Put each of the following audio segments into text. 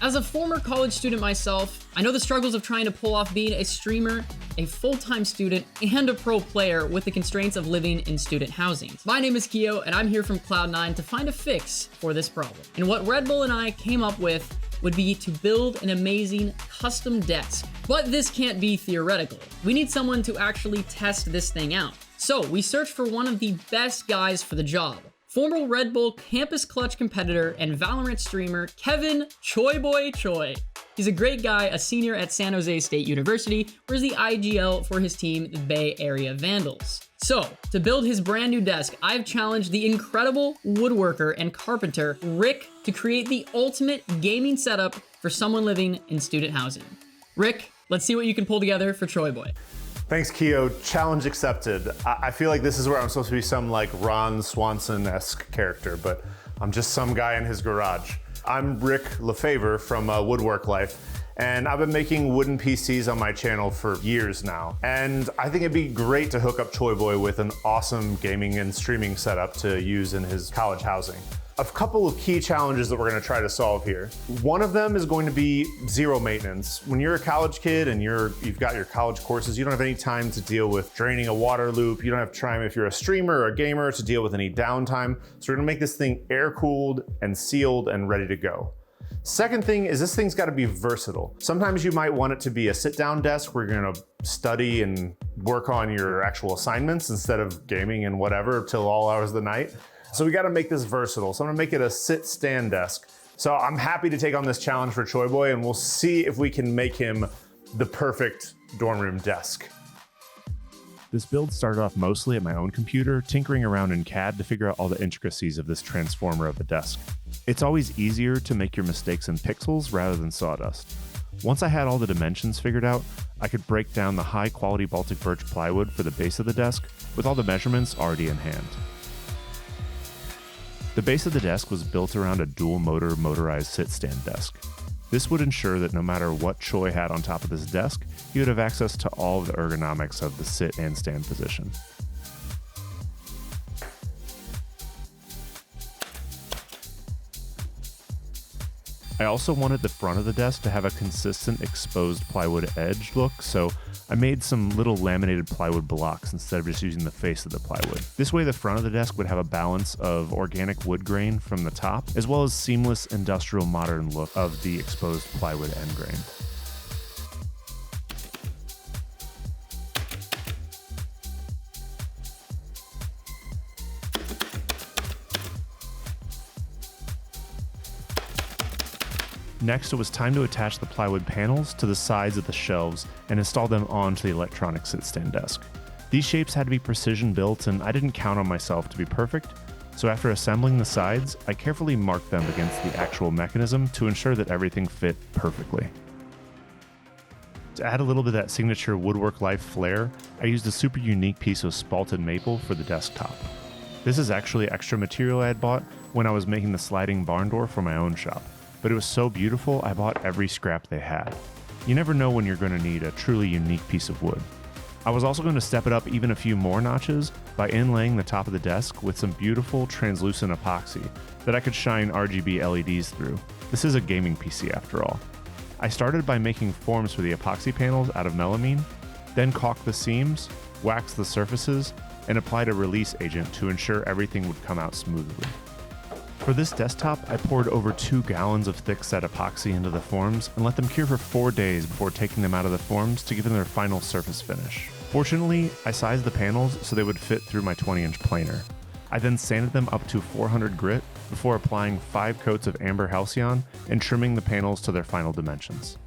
As a former college student myself, I know the struggles of trying to pull off being a streamer, a full-time student, and a pro player with the constraints of living in student housing. My name is Keeoh, and I'm here from Cloud9 to find a fix for this problem. And what Red Bull and I came up with would be to build an amazing custom desk. But this can't be theoretical. We need someone to actually test this thing out. So we searched for one of the best guys for the job. Former Red Bull Campus Clutch competitor and Valorant streamer, Kevin Choiboi Choi. He's a great guy, a senior at San Jose State University, where he's the IGL for his team, the Bay Area Vandals. So, to build his brand new desk, I've challenged the incredible woodworker and carpenter, Rick, to create the ultimate gaming setup for someone living in student housing. Rick, let's see what you can pull together for Choiboi. Thanks, Keeoh. Challenge accepted. I feel like this is where I'm supposed to be some like Ron Swanson-esque character, but I'm just some guy in his garage. I'm Rick LaFaver from Wood.Work.LIFE, and I've been making wooden PCs on my channel for years now. And I think it'd be great to hook up Choiboi with an awesome gaming and streaming setup to use in his college housing. A couple of key challenges that we're gonna try to solve here. One of them is going to be zero maintenance. When you're a college kid and you've got your college courses, you don't have any time to deal with draining a water loop. You don't have time if you're a streamer or a gamer to deal with any downtime. So we're gonna make this thing air-cooled and sealed and ready to go. Second thing is this thing's gotta be versatile. Sometimes you might want it to be a sit-down desk where you're gonna study and work on your actual assignments instead of gaming and whatever till all hours of the night. So we gotta make this versatile. So I'm gonna make it a sit-stand desk. So I'm happy to take on this challenge for Choiboi, and we'll see if we can make him the perfect dorm room desk. This build started off mostly at my own computer, tinkering around in CAD to figure out all the intricacies of this transformer of a desk. It's always easier to make your mistakes in pixels rather than sawdust. Once I had all the dimensions figured out, I could break down the high-quality Baltic birch plywood for the base of the desk with all the measurements already in hand. The base of the desk was built around a dual-motor motorized sit-stand desk. This would ensure that no matter what Choi had on top of this desk, he would have access to all of the ergonomics of the sit and stand position. I also wanted the front of the desk to have a consistent exposed plywood edge look, so I made some little laminated plywood blocks instead of just using the face of the plywood. This way the front of the desk would have a balance of organic wood grain from the top, as well as seamless industrial modern look of the exposed plywood end grain. Next, it was time to attach the plywood panels to the sides of the shelves and install them onto the electronic sit-stand desk. These shapes had to be precision built, and I didn't count on myself to be perfect, so after assembling the sides, I carefully marked them against the actual mechanism to ensure that everything fit perfectly. To add a little bit of that signature Wood.Work.LIFE flair, I used a super unique piece of spalted maple for the desktop. This is actually extra material I had bought when I was making the sliding barn door for my own shop. But it was so beautiful, I bought every scrap they had. You never know when you're going to need a truly unique piece of wood. I was also going to step it up even a few more notches by inlaying the top of the desk with some beautiful translucent epoxy that I could shine RGB LEDs through. This is a gaming PC after all. I started by making forms for the epoxy panels out of melamine, then caulked the seams, waxed the surfaces, and applied a release agent to ensure everything would come out smoothly. For this desktop, I poured over 2 gallons of thick-set epoxy into the forms and let them cure for 4 days before taking them out of the forms to give them their final surface finish. Fortunately, I sized the panels so they would fit through my 20-inch planer. I then sanded them up to 400 grit before applying 5 coats of amber halcyon and trimming the panels to their final dimensions.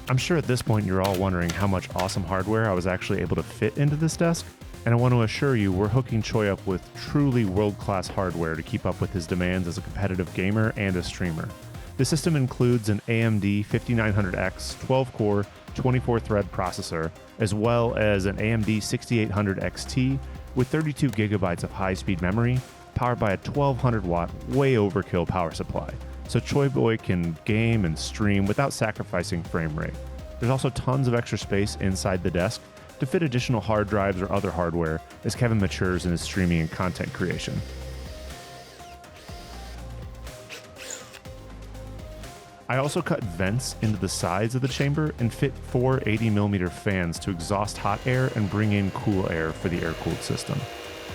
I'm sure at this point you're all wondering how much awesome hardware I was actually able to fit into this desk. And I want to assure you we're hooking Choi up with truly world-class hardware to keep up with his demands as a competitive gamer and a streamer. The system includes an AMD 5900X 12-core, 24-thread processor, as well as an AMD 6800 XT with 32 gigabytes of high-speed memory, powered by a 1200-watt, way overkill power supply, so Choiboi can game and stream without sacrificing frame rate. There's also tons of extra space inside the desk to fit additional hard drives or other hardware as Kevin matures in his streaming and content creation. I also cut vents into the sides of the chamber and fit 4 80mm fans to exhaust hot air and bring in cool air for the air-cooled system.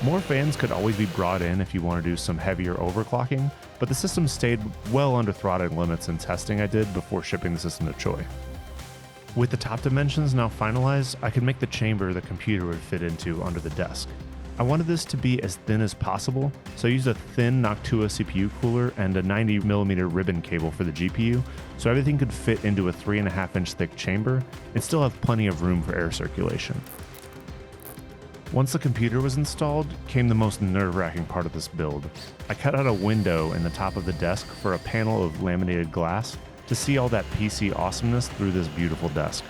More fans could always be brought in if you want to do some heavier overclocking, but the system stayed well under throttling limits in testing I did before shipping the system to Choi. With the top dimensions now finalized, I could make the chamber the computer would fit into under the desk. I wanted this to be as thin as possible, so I used a thin Noctua CPU cooler and a 90mm ribbon cable for the GPU, so everything could fit into a 3.5-inch thick chamber and still have plenty of room for air circulation. Once the computer was installed, came the most nerve-wracking part of this build. I cut out a window in the top of the desk for a panel of laminated glass to see all that PC awesomeness through this beautiful desk.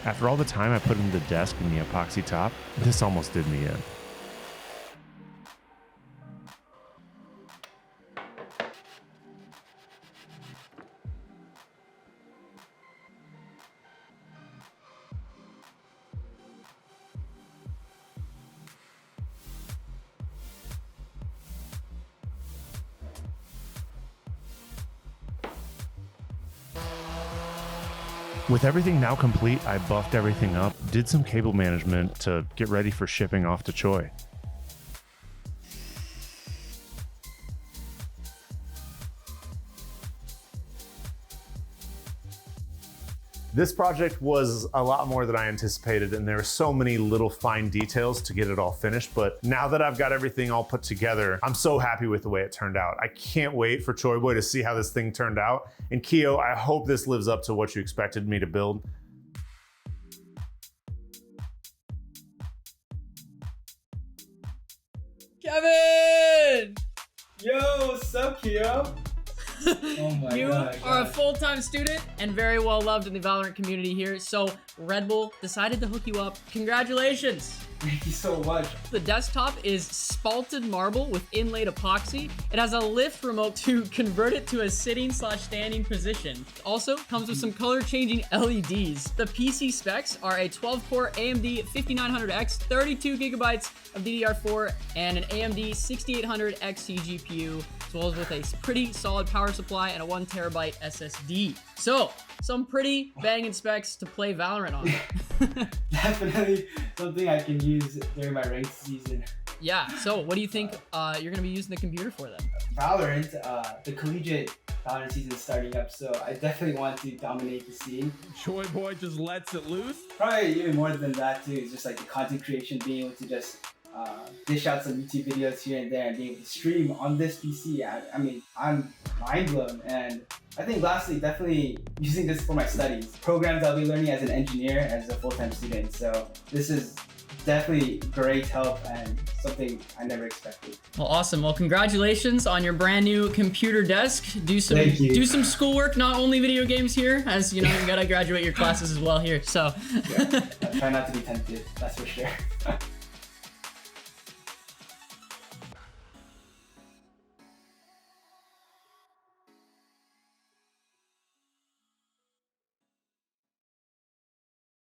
After all the time I put into the desk and the epoxy top, this almost did me in. With everything now complete, I buffed everything up, did some cable management to get ready for shipping off to Choi. This project was a lot more than I anticipated, and there were so many little fine details to get it all finished. But now that I've got everything all put together, I'm so happy with the way it turned out. I can't wait for Choiboi to see how this thing turned out. And Keeoh, I hope this lives up to what you expected me to build. Kevin! Yo, what's up, Keeoh? Oh my You God, are a full-time student and very well loved in the Valorant community here. So Red Bull decided to hook you up. Congratulations. Thank you so much. The desktop is spalted marble with inlaid epoxy. It has a lift remote to convert it to a sitting/standing position. It also comes with some color-changing LEDs. The PC specs are a 12-core AMD 5900X, 32 gigabytes of DDR4, and an AMD 6800 XT GPU, as well as with a pretty solid power supply and a 1 terabyte SSD. So, some pretty banging specs to play Valorant on. Definitely something I can use during my ranked season. Yeah, so what do you think you're going to be using the computer for then? Valorant, the collegiate Valorant season is starting up, so I definitely want to dominate the scene. Choiboi just lets it loose. Probably even more than that too, it's just like the content creation, being able to just dish out some YouTube videos here and there and being able to stream on this PC. I mean, I'm mind blown. And I think lastly, definitely using this for my studies. Programs I'll be learning as an engineer, as a full-time student. So this is definitely great help and something I never expected. Well, awesome. Well, congratulations on your brand new computer desk. Do some schoolwork, not only video games here, as you know, you gotta graduate your classes as well here. So Yeah, I try not to be tempted, that's for sure.